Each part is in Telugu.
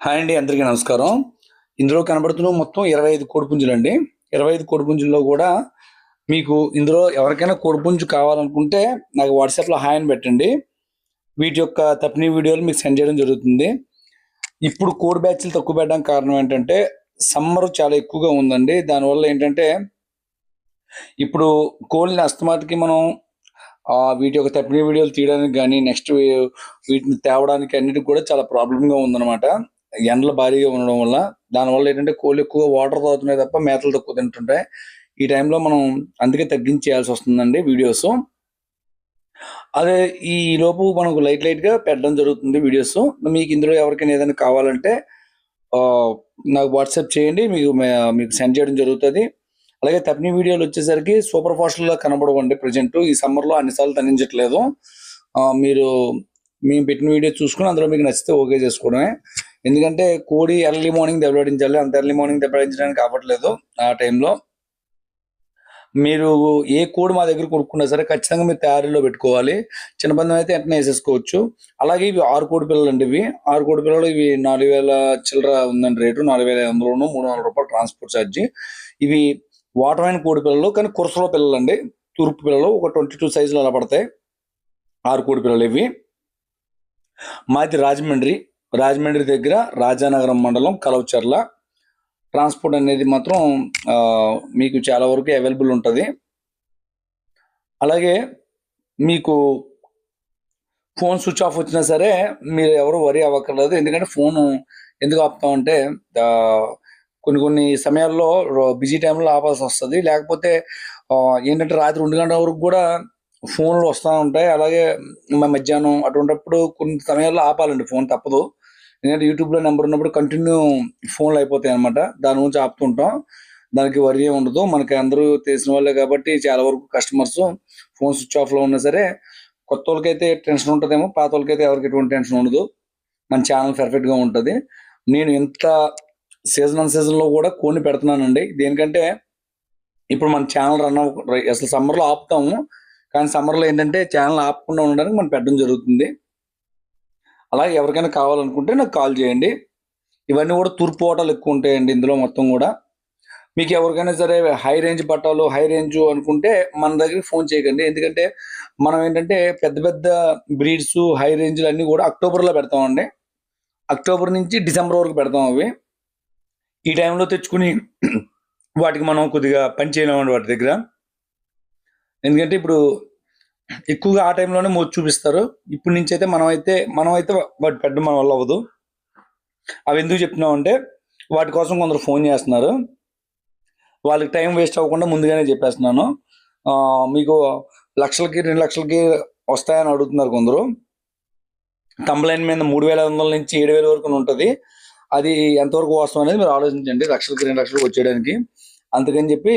హాయ్ అండి, అందరికీ నమస్కారం. ఇందులో కనబడుతున్న మొత్తం 25 కోడిపుంజులండి. 25 కోడిపుంజుల్లో కూడా మీకు ఇందులో ఎవరికైనా కోడిపుంజు కావాలనుకుంటే నాకు వాట్సాప్లో హాయ్ అని పెట్టండి. వీటి యొక్క తప్పిన వీడియోలు మీకు సెండ్ చేయడం జరుగుతుంది. ఇప్పుడు కోడి బ్యాచ్లు తక్కువ పెట్టడానికి కారణం ఏంటంటే సమ్మర్ చాలా ఎక్కువగా ఉందండి. దానివల్ల ఏంటంటే ఇప్పుడు కోళ్ళని అస్తమాటికి మనం వీటి యొక్క తప్పిన వీడియోలు తీయడానికి కానీ నెక్స్ట్ వీటిని తేవడానికి అన్నిటికి కూడా చాలా ప్రాబ్లంగా ఉందన్నమాట. ఎండలు భారీగా ఉండడం వల్ల దానివల్ల ఏంటంటే కోళ్ళు ఎక్కువ వాటర్ తాగుతున్నాయి తప్ప మేతలు తక్కువ తింటుంటాయి. ఈ టైంలో మనం అందుకే తగ్గించేయాల్సి వస్తుందండి వీడియోస్. అదే ఈ లోపు మనకు లైట్గా పెట్టడం జరుగుతుంది వీడియోస్. మీకు ఇందులో ఎవరికైనా ఏదైనా కావాలంటే నాకు వాట్సాప్ చేయండి, మీకు సెండ్ చేయడం జరుగుతుంది. అలాగే తప్పిన వీడియోలు వచ్చేసరికి సూపర్ ఫాస్ట్లో కనబడవండి. ప్రజెంట్ ఈ సమ్మర్లో అన్నిసార్లు తగ్గించట్లేదు. మీరు మేము పెట్టిన వీడియో చూసుకుని అందులో మీకు నచ్చితే ఓకే చేసుకోవడమే. ఎందుకంటే కోడి ఎర్లీ మార్నింగ్ దెబ్బలాడించాలి, అంత ఎర్లీ మార్నింగ్ దెబ్బలాడించడానికి అవ్వట్లేదు. ఆ టైంలో మీరు ఏ కోడి మా దగ్గర కొనుక్కున్నా సరే ఖచ్చితంగా మీరు తయారీలో పెట్టుకోవాలి. చిన్నపందెం అయితే వెంటనే వేసేసుకోవచ్చు. అలాగే ఇవి 6 కోడి పిల్లలు అండి. ఇవి 6 కోడి పిల్లలు. ఇవి 4000 చిల్లర ఉందండి రేటు. 4500 300 రూపాయలు ట్రాన్స్పోర్ట్ ఛార్జీ. ఇవి వాటమైన కోడి పిల్లలు, కానీ కురసలో పిల్లలు అండి. తూర్పు పిల్లలు ఒక 22 సైజులు అలా పడతాయి. 6 కోడి పిల్లలు ఇవి. మాది రాజమండ్రి దగ్గర రాజానగరం మండలం కలవచర్ల. ట్రాన్స్పోర్ట్ అనేది మాత్రం మీకు చాలా వరకు అవైలబుల్ ఉంటుంది. అలాగే మీకు ఫోన్ స్విచ్ ఆఫ్ వచ్చినా సరే మీరు ఎవరు వరి అవ్వక్కర్లేదు. ఎందుకంటే ఫోను ఎందుకు ఆపుతామంటే కొన్ని సమయాల్లో బిజీ టైంలో ఆపాల్సి వస్తుంది. లేకపోతే ఏంటంటే రాత్రి 2 గంటల వరకు కూడా ఫోన్లు వస్తూ ఉంటాయి. అలాగే మధ్యాహ్నం అటువంటిప్పుడు కొన్ని సమయాల్లో ఆపాలండి ఫోన్, తప్పదు. ఎందుకంటే యూట్యూబ్లో నెంబర్ ఉన్నప్పుడు కంటిన్యూ ఫోన్లు అయిపోతాయి అనమాట. దాని గురించి ఆపుతుంటాం. దానికి వరి ఉండదు. మనకి అందరూ తెలిసిన వాళ్ళే కాబట్టి చాలా వరకు కస్టమర్స్ ఫోన్ స్విచ్ ఆఫ్లో ఉన్నా సరే కొత్త వాళ్ళకైతే టెన్షన్ ఉంటుందేమో, పాత వాళ్ళకైతే ఎవరికి ఎటువంటి టెన్షన్ ఉండదు. మన ఛానల్ పర్ఫెక్ట్గా ఉంటుంది. నేను ఇంత సీజన్లో కూడా కోడిని పెడుతున్నానండి. దేనికంటే ఇప్పుడు మన ఛానల్ అసలు సమ్మర్లో ఆపుతాము, కానీ సమ్మర్లో ఏంటంటే ఛానల్ ఆపకుండా ఉండడానికి మనం పెట్టడం జరుగుతుంది. అలాగే ఎవరికైనా కావాలనుకుంటే నాకు కాల్ చేయండి. ఇవన్నీ కూడా తూర్పు ఓటాలు ఎక్కువ ఉంటాయండి ఇందులో మొత్తం కూడా. మీకు ఎవరికైనా సరే హై రేంజ్ పట్టాలు, హై రేంజ్ అనుకుంటే మన దగ్గరికి ఫోన్ చేయకండి. ఎందుకంటే మనం ఏంటంటే పెద్ద బ్రీడ్స్ హై రేంజ్లు అన్నీ కూడా అక్టోబర్లో పెడతామండి. అక్టోబర్ నుంచి డిసెంబర్ వరకు పెడతాం అవి. ఈ టైంలో తెచ్చుకుని వాటికి మనం కొద్దిగా పని చేయలేమండి వాటి దగ్గర. ఎందుకంటే ఇప్పుడు ఎక్కువగా ఆ టైంలోనే మోజు చూపిస్తారు. ఇప్పటి నుంచి అయితే మనమైతే వాటి పెట్టడం మన వల్ల అవ్వదు. అవి ఎందుకు చెప్తున్నామంటే వాటి కోసం కొందరు ఫోన్ చేస్తున్నారు. వాళ్ళకి టైం వేస్ట్ అవ్వకుండా ముందుగానే చెప్పేస్తున్నాను. మీకు 1,00,000కి 2,00,000కి వస్తాయని అడుగుతున్నారు కొందరు. కంప్లైంట్ మీద 3,500 నుంచి 7,000 వరకు ఉంటుంది. అది ఎంతవరకు వాస్తవం అనేది మీరు ఆలోచించండి. 1,00,000కి 2,00,000 వచ్చేయడానికి. అందుకని చెప్పి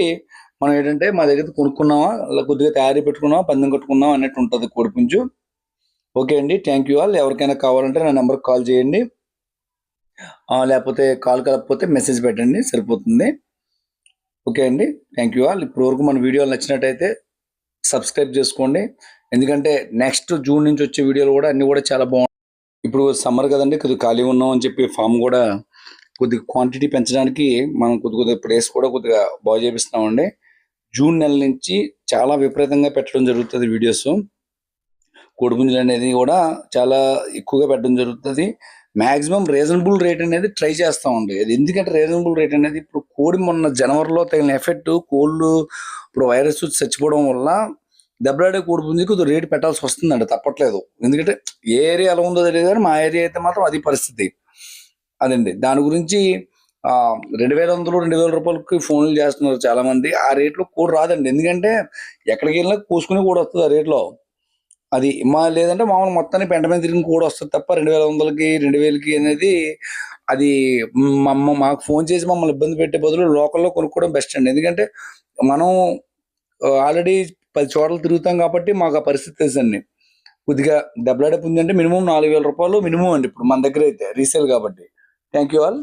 మనం ఏంటంటే మా దగ్గర కొనుక్కున్నామా, కొద్దిగా తయారీ పెట్టుకున్నామా, పందెం కట్టుకున్నామా అన్నట్టు ఉంటుంది కోడిపుంజు. ఓకే అండి, థ్యాంక్ యూ ఆల్. ఎవరికైనా కావాలంటే నా నెంబర్కి కాల్ చేయండి, లేకపోతే కాల్ కలగకపోతే మెసేజ్ పెట్టండి, సరిపోతుంది. ఓకే అండి, థ్యాంక్ యూ ఆల్. ఇప్పుడు వరకు మన వీడియోలు నచ్చినట్టయితే సబ్స్క్రైబ్ చేసుకోండి. ఎందుకంటే నెక్స్ట్ జూన్ నుంచి వచ్చే వీడియోలు కూడా అన్నీ కూడా చాలా బాగుంటాయి. ఇప్పుడు సమ్మర్ కదండి, కొద్దిగా ఖాళీ ఉన్నాం అని చెప్పి ఫామ్ కూడా కొద్దిగా క్వాంటిటీ పెంచడానికి మనం కొద్దిగా ప్లేస్ కూడా కొద్దిగా బాగు చేపిస్తున్నామండి. జూన్ నెల నుంచి చాలా విపరీతంగా పెట్టడం జరుగుతుంది వీడియోస్. కోడిపుంజులు అనేది కూడా చాలా ఎక్కువగా పెట్టడం జరుగుతుంది. మ్యాక్సిమం రీజనబుల్ రేట్ అనేది ట్రై చేస్తామండి. అది ఎందుకంటే రీజనబుల్ రేట్ అనేది ఇప్పుడు కోడి మొన్న జనవరిలో తగిన ఎఫెక్ట్, కోళ్ళు ఇప్పుడు వైరస్ వచ్చి చచ్చిపోవడం వల్ల దెబ్బలాడే కోడిపుంజుకి కొద్దిగా రేటు పెట్టాల్సి వస్తుందండి, తప్పట్లేదు. ఎందుకంటే ఏ ఏరియా ఎలా ఉందో తెలియదు, కానీ మా ఏరియా అయితే మాత్రం అది పరిస్థితి అదండి. దాని గురించి 2,500 2,000 రూపాయలకి ఫోన్లు చేస్తున్నారు చాలా మంది. ఆ రేట్లో కోడి రాదండి. ఎందుకంటే ఎక్కడికి వెళ్ళినా కోసుకుని కూడా వస్తుంది ఆ రేట్లో. అది లేదంటే మామూలు మొత్తాన్ని పెంట మీద తిరిగిన కోడి వస్తుంది తప్ప 2,100కి 2,000కి అనేది అది మాకు ఫోన్ చేసి మమ్మల్ని ఇబ్బంది పెట్టే బదులు లోకల్లో కొనుక్కోవడం బెస్ట్ అండి. ఎందుకంటే మనం ఆల్రెడీ 10 చోట్ల తిరుగుతాం కాబట్టి మాకు ఆ పరిస్థితి తెలుసండి. కొద్దిగా దెబ్బలాడే పుంజు అంటే మినిమం 4,000 రూపాయలు మినిమం అండి ఇప్పుడు మన దగ్గర అయితే రీసేల్ కాబట్టి. Thank you all.